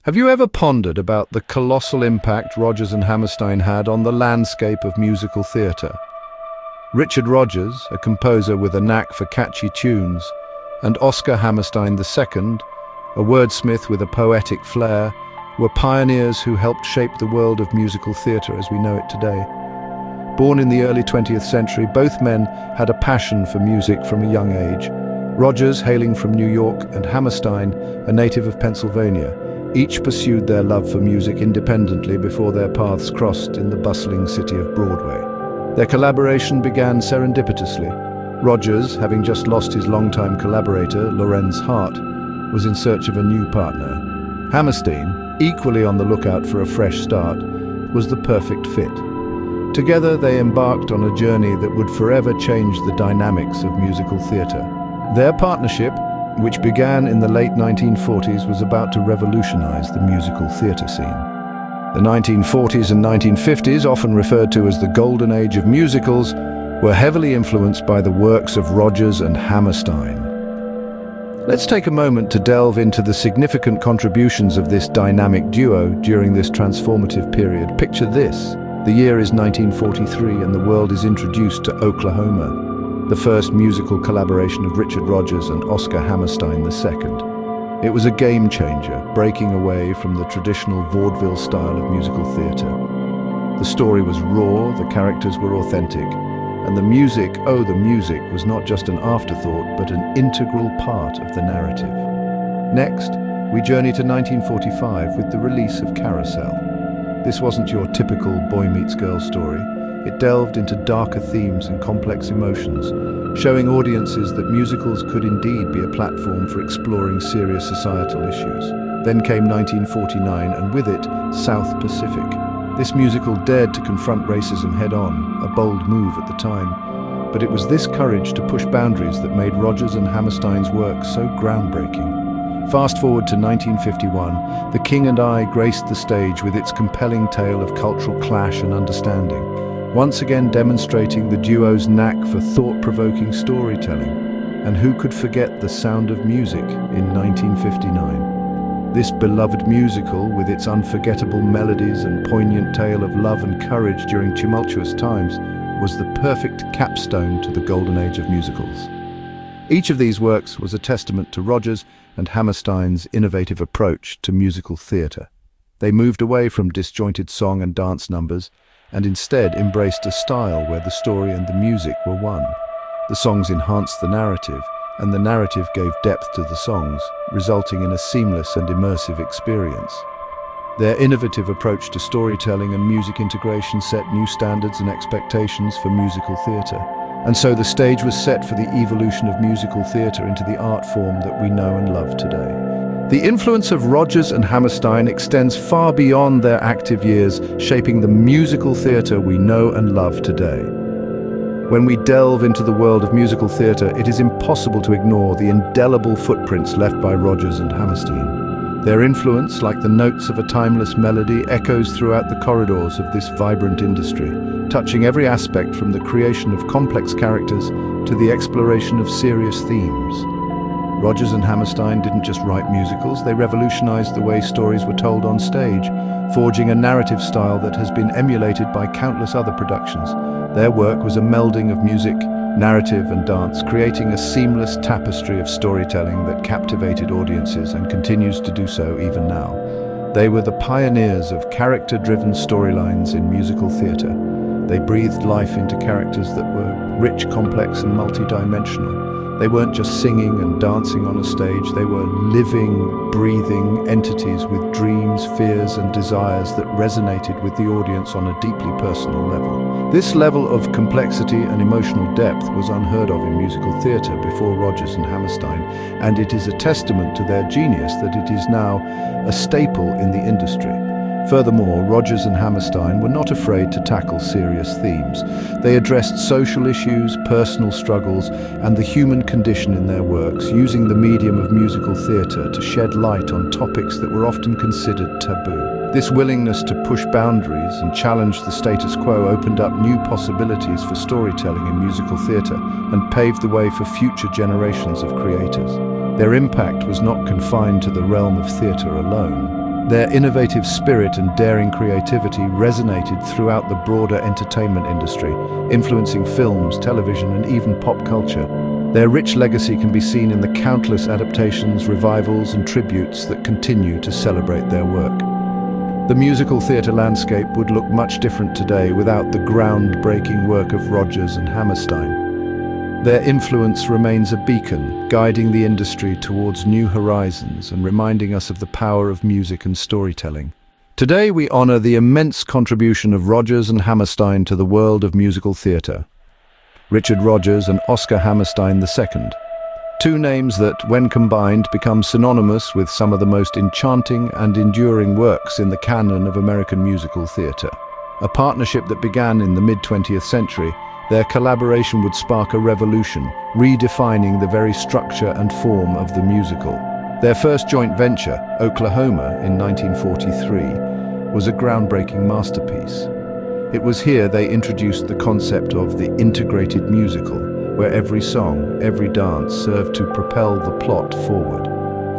Have you ever pondered about the colossal impact Rodgers and Hammerstein had on the landscape of musical theatre? Richard Rodgers, a composer with a knack for catchy tunes, and Oscar Hammerstein II, a wordsmith with a poetic flair, were pioneers who helped shape the world of musical theatre as we know it today. Born in the early 20th century, both men had a passion for music from a young age. Rodgers, hailing from New York, and Hammerstein, a native of Pennsylvania, each pursued their love for music independently before their paths crossed in the bustling city of Broadway. Their collaboration began serendipitously. Rodgers, having just lost his longtime collaborator, Lorenz Hart, was in search of a new partner. Hammerstein, equally on the lookout for a fresh start, was the perfect fit. Together they embarked on a journey that would forever change the dynamics of musical theatre. Their partnership, which began in the late 1940s, was about to revolutionize the musical theatre scene. The 1940s and 1950s, often referred to as the golden age of musicals, were heavily influenced by the works of Rodgers and Hammerstein. Let's take a moment to delve into the significant contributions of this dynamic duo during this transformative period. Picture this. The year is 1943 and the world is introduced to Oklahoma, the first musical collaboration of Richard Rodgers and Oscar Hammerstein II. It was a game changer, breaking away from the traditional vaudeville style of musical theatre. The story was raw, the characters were authentic, and the music was not just an afterthought, but an integral part of the narrative. Next, we journey to 1945 with the release of Carousel. This wasn't your typical boy meets girl story. It delved into darker themes and complex emotions, showing audiences that musicals could indeed be a platform for exploring serious societal issues. Then came 1949, and with it, South Pacific. This musical dared to confront racism head-on, a bold move at the time. But it was this courage to push boundaries that made Rodgers and Hammerstein's work so groundbreaking. Fast forward to 1951, The King and I graced the stage with its compelling tale of cultural clash and understanding, once again demonstrating the duo's knack for thought-provoking storytelling. And who could forget The Sound of Music in 1959? This beloved musical, with its unforgettable melodies and poignant tale of love and courage during tumultuous times, was the perfect capstone to the golden age of musicals. Each of these works was a testament to Rodgers and Hammerstein's innovative approach to musical theatre. They moved away from disjointed song and dance numbers and instead embraced a style where the story and the music were one. The songs enhanced the narrative, and the narrative gave depth to the songs, resulting in a seamless and immersive experience. Their innovative approach to storytelling and music integration set new standards and expectations for musical theatre. And so the stage was set for the evolution of musical theatre into the art form that we know and love today. The influence of Rodgers and Hammerstein extends far beyond their active years, shaping the musical theatre we know and love today. When we delve into the world of musical theatre, it is impossible to ignore the indelible footprints left by Rodgers and Hammerstein. Their influence, like the notes of a timeless melody, echoes throughout the corridors of this vibrant industry, touching every aspect from the creation of complex characters to the exploration of serious themes. Rodgers and Hammerstein didn't just write musicals, they revolutionized the way stories were told on stage, forging a narrative style that has been emulated by countless other productions. Their work was a melding of music, narrative and dance, creating a seamless tapestry of storytelling that captivated audiences and continues to do so even now. They were the pioneers of character-driven storylines in musical theatre. They breathed life into characters that were rich, complex and multi-dimensional. They weren't just singing and dancing on a stage, they were living, breathing entities with dreams, fears and desires that resonated with the audience on a deeply personal level. This level of complexity and emotional depth was unheard of in musical theatre before Rodgers and Hammerstein, and it is a testament to their genius that it is now a staple in the industry. Furthermore, Rodgers and Hammerstein were not afraid to tackle serious themes. They addressed social issues, personal struggles, and the human condition in their works, using the medium of musical theatre to shed light on topics that were often considered taboo. This willingness to push boundaries and challenge the status quo opened up new possibilities for storytelling in musical theatre and paved the way for future generations of creators. Their impact was not confined to the realm of theatre alone. Their innovative spirit and daring creativity resonated throughout the broader entertainment industry, influencing films, television, and even pop culture. Their rich legacy can be seen in the countless adaptations, revivals, and tributes that continue to celebrate their work. The musical theatre landscape would look much different today without the groundbreaking work of Rodgers and Hammerstein. Their influence remains a beacon, guiding the industry towards new horizons and reminding us of the power of music and storytelling. Today we honor the immense contribution of Rodgers and Hammerstein to the world of musical theatre. Richard Rodgers and Oscar Hammerstein II. Two names that, when combined, become synonymous with some of the most enchanting and enduring works in the canon of American musical theatre. A partnership that began in the mid-20th century, their collaboration would spark a revolution, redefining the very structure and form of the musical. Their first joint venture, Oklahoma, in 1943, was a groundbreaking masterpiece. It was here they introduced the concept of the integrated musical, where every song, every dance served to propel the plot forward.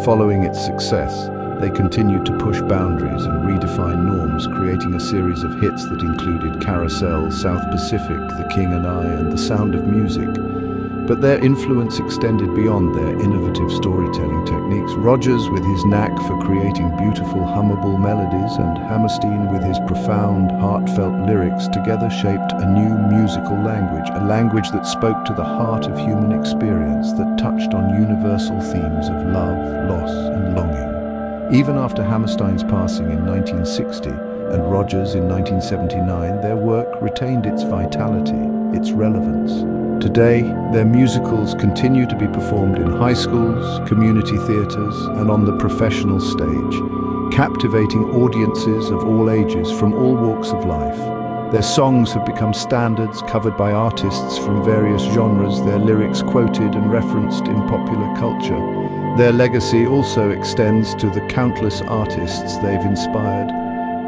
Following its success, they continued to push boundaries and redefine norms, creating a series of hits that included Carousel, South Pacific, The King and I, and The Sound of Music. But their influence extended beyond their innovative storytelling techniques. Rodgers, with his knack for creating beautiful, hummable melodies, and Hammerstein, with his profound, heartfelt lyrics, together shaped a new musical language, a language that spoke to the heart of human experience, that touched on universal themes of love, loss, and longing. Even after Hammerstein's passing in 1960 and Rodgers in 1979, their work retained its vitality, its relevance. Today, their musicals continue to be performed in high schools, community theatres, and on the professional stage, captivating audiences of all ages from all walks of life. Their songs have become standards covered by artists from various genres, their lyrics quoted and referenced in popular culture. Their legacy also extends to the countless artists they've inspired.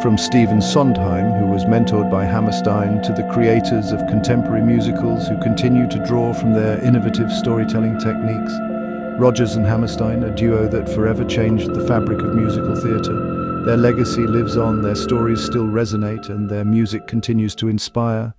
From Stephen Sondheim, who was mentored by Hammerstein, to the creators of contemporary musicals who continue to draw from their innovative storytelling techniques. Rodgers and Hammerstein, a duo that forever changed the fabric of musical theatre. Their legacy lives on, their stories still resonate, and their music continues to inspire.